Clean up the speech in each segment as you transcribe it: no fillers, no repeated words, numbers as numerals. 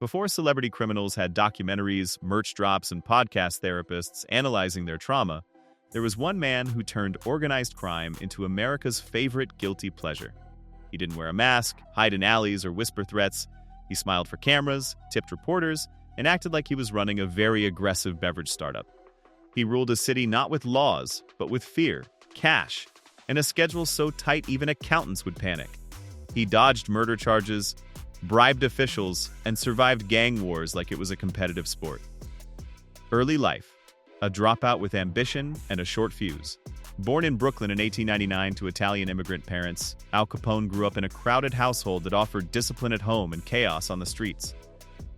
Before celebrity criminals had documentaries, merch drops, and podcast therapists analyzing their trauma, there was one man who turned organized crime into America's favorite guilty pleasure. He didn't wear a mask, hide in alleys, or whisper threats. He smiled for cameras, tipped reporters, and acted like he was running a very aggressive beverage startup. He ruled a city not with laws, but with fear, cash, and a schedule so tight even accountants would panic. He dodged murder charges, bribed officials, and survived gang wars like it was a competitive sport. Early life: a dropout with ambition and a short fuse. Born in Brooklyn in 1899 to Italian immigrant parents, Al Capone grew up in a crowded household that offered discipline at home and chaos on the streets.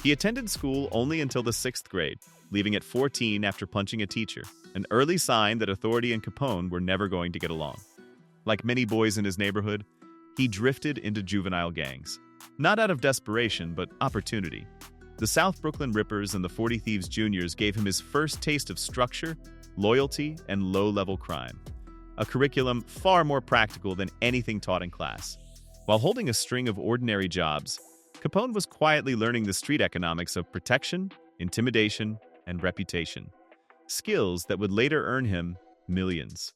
He attended school only until the 6th grade, leaving at 14 after punching a teacher, an early sign that authority and Capone were never going to get along. Like many boys in his neighborhood, he drifted into juvenile gangs. Not out of desperation, but opportunity. The South Brooklyn Rippers and the 40 Thieves Juniors gave him his first taste of structure, loyalty, and low-level crime. A curriculum far more practical than anything taught in class. While holding a string of ordinary jobs, Capone was quietly learning the street economics of protection, intimidation, and reputation. Skills that would later earn him millions.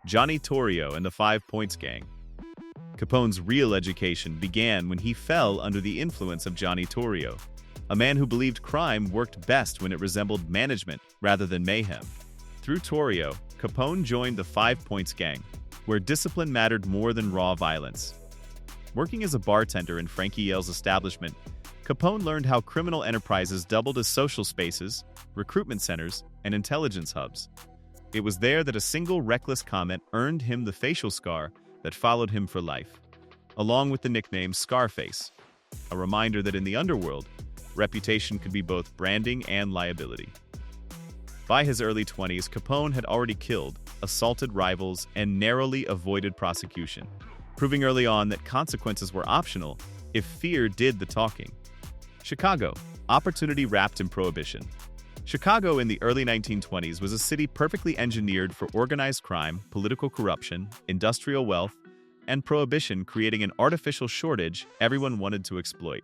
Johnny Torrio and the 5 Points Gang. Capone's real education began when he fell under the influence of Johnny Torrio, a man who believed crime worked best when it resembled management rather than mayhem. Through Torrio, Capone joined the 5 Points Gang, where discipline mattered more than raw violence. Working as a bartender in Frankie Yale's establishment, Capone learned how criminal enterprises doubled as social spaces, recruitment centers, and intelligence hubs. It was there that a single reckless comment earned him the facial scar that followed him for life, along with the nickname Scarface, a reminder that in the underworld, reputation could be both branding and liability. By his early 20s, Capone had already killed, assaulted rivals, and narrowly avoided prosecution, proving early on that consequences were optional if fear did the talking. Chicago, opportunity wrapped in prohibition. Chicago in the early 1920s was a city perfectly engineered for organized crime, political corruption, industrial wealth, and prohibition, creating an artificial shortage everyone wanted to exploit.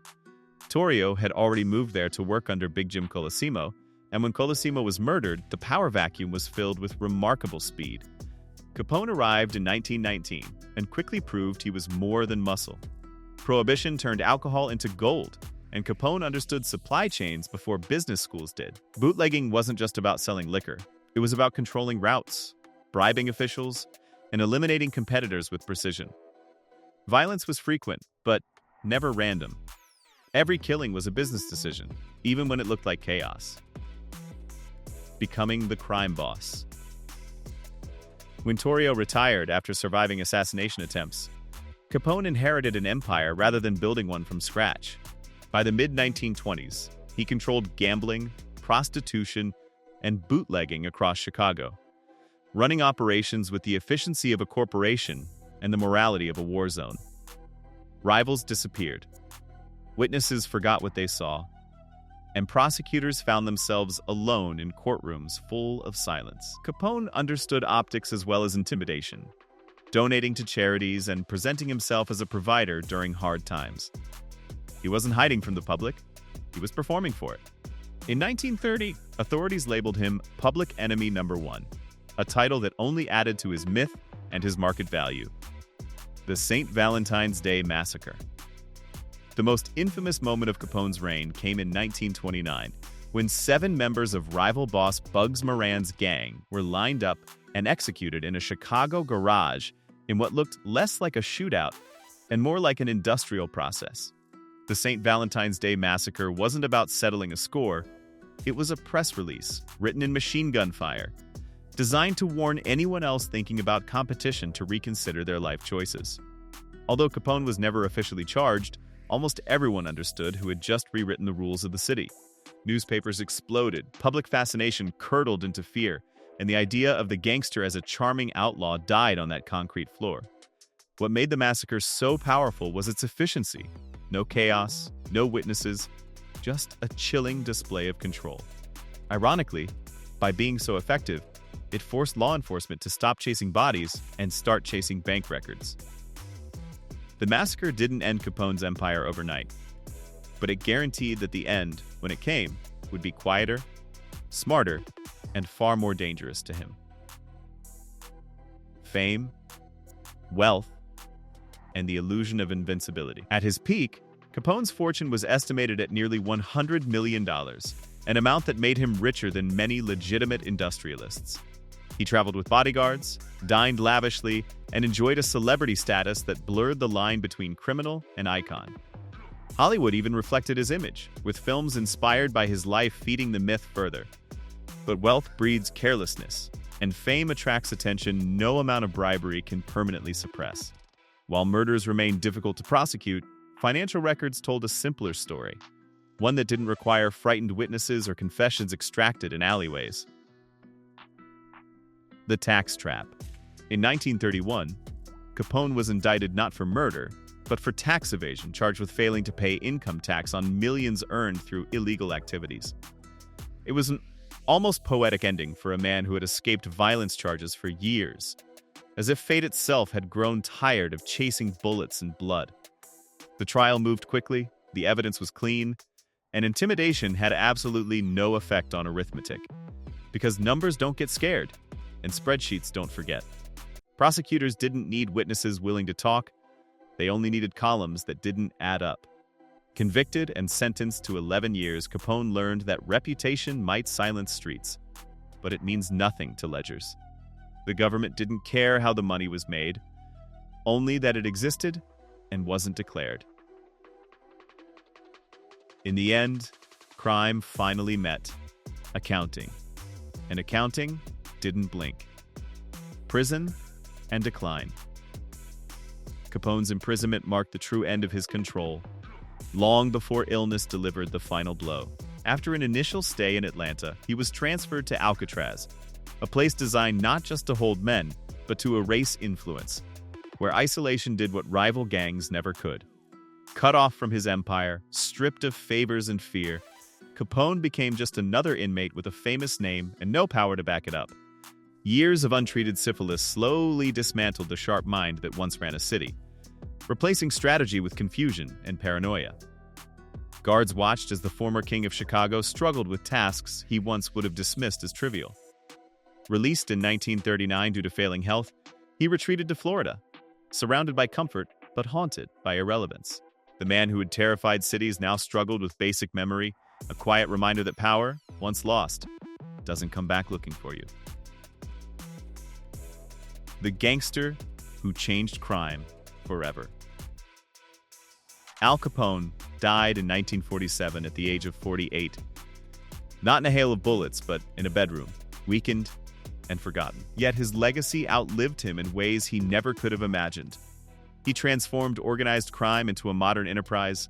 Torrio had already moved there to work under Big Jim Colosimo, and when Colosimo was murdered, the power vacuum was filled with remarkable speed. Capone arrived in 1919 and quickly proved he was more than muscle. Prohibition turned alcohol into gold, and Capone understood supply chains before business schools did. Bootlegging wasn't just about selling liquor. It was about controlling routes, bribing officials, and eliminating competitors with precision. Violence was frequent, but never random. Every killing was a business decision, even when it looked like chaos. Becoming the crime boss. When Torrio retired after surviving assassination attempts, Capone inherited an empire rather than building one from scratch. By the mid-1920s, he controlled gambling, prostitution, and bootlegging across Chicago, running operations with the efficiency of a corporation and the morality of a war zone. Rivals disappeared. Witnesses forgot what they saw, and prosecutors found themselves alone in courtrooms full of silence. Capone understood optics as well as intimidation, donating to charities and presenting himself as a provider during hard times. He wasn't hiding from the public, he was performing for it. In 1930, authorities labeled him Public Enemy Number 1, a title that only added to his myth and his market value. The St. Valentine's Day Massacre. The most infamous moment of Capone's reign came in 1929, when 7 members of rival boss Bugs Moran's gang were lined up and executed in a Chicago garage in what looked less like a shootout and more like an industrial process. The St. Valentine's Day Massacre wasn't about settling a score. It was a press release, written in machine gun fire, designed to warn anyone else thinking about competition to reconsider their life choices. Although Capone was never officially charged, almost everyone understood who had just rewritten the rules of the city. Newspapers exploded, public fascination curdled into fear, and the idea of the gangster as a charming outlaw died on that concrete floor. What made the massacre so powerful was its efficiency. No chaos, no witnesses, just a chilling display of control. Ironically, by being so effective, it forced law enforcement to stop chasing bodies and start chasing bank records. The massacre didn't end Capone's empire overnight. but it guaranteed that the end, when it came, would be quieter, smarter, and far more dangerous to him. Fame, wealth, and the illusion of invincibility. At his peak, Capone's fortune was estimated at nearly $100 million, an amount that made him richer than many legitimate industrialists. He traveled with bodyguards, dined lavishly, and enjoyed a celebrity status that blurred the line between criminal and icon. Hollywood even reflected his image, with films inspired by his life feeding the myth further. But wealth breeds carelessness, and fame attracts attention no amount of bribery can permanently suppress. While murders remained difficult to prosecute, financial records told a simpler story, one that didn't require frightened witnesses or confessions extracted in alleyways. The tax trap. In 1931, Capone was indicted not for murder, but for tax evasion, charged with failing to pay income tax on millions earned through illegal activities. It was an almost poetic ending for a man who had escaped violence charges for years, as if fate itself had grown tired of chasing bullets and blood. The trial moved quickly, the evidence was clean, and intimidation had absolutely no effect on arithmetic, because numbers don't get scared, and spreadsheets don't forget. Prosecutors didn't need witnesses willing to talk, they only needed columns that didn't add up. Convicted and sentenced to 11 years, Capone learned that reputation might silence streets, but it means nothing to ledgers. The government didn't care how the money was made, only that it existed and wasn't declared. In the end, crime finally met accounting, and accounting didn't blink. Prison and decline. Capone's imprisonment marked the true end of his control, long before illness delivered the final blow. After an initial stay in Atlanta, he was transferred to Alcatraz, a place designed not just to hold men, but to erase influence, where isolation did what rival gangs never could. Cut off from his empire, stripped of favors and fear, Capone became just another inmate with a famous name and no power to back it up. Years of untreated syphilis slowly dismantled the sharp mind that once ran a city, replacing strategy with confusion and paranoia. Guards watched as the former king of Chicago struggled with tasks he once would have dismissed as trivial. Released in 1939 due to failing health, he retreated to Florida, surrounded by comfort but haunted by irrelevance. The man who had terrified cities now struggled with basic memory, a quiet reminder that power, once lost, doesn't come back looking for you. The gangster who changed crime forever. Al Capone died in 1947 at the age of 48. Not in a hail of bullets, but in a bedroom, weakened and forgotten. Yet his legacy outlived him in ways he never could have imagined. He transformed organized crime into a modern enterprise,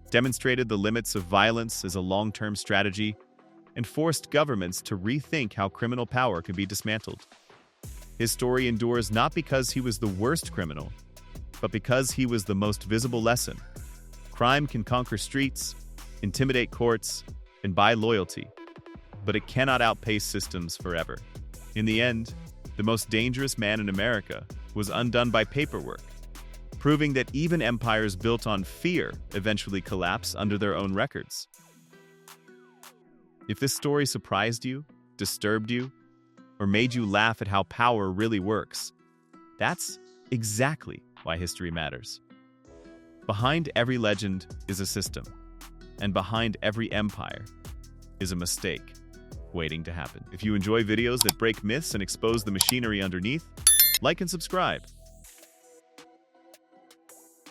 demonstrated the limits of violence as a long-term strategy, and forced governments to rethink how criminal power could be dismantled. His story endures not because he was the worst criminal, but because he was the most visible lesson. Crime can conquer streets, intimidate courts, and buy loyalty, but it cannot outpace systems forever. In the end, the most dangerous man in America was undone by paperwork, proving that even empires built on fear eventually collapse under their own records. If this story surprised you, disturbed you, or made you laugh at how power really works, that's exactly why history matters. Behind every legend is a system, and behind every empire is a mistake waiting to happen. If you enjoy videos that break myths and expose the machinery underneath, like and subscribe.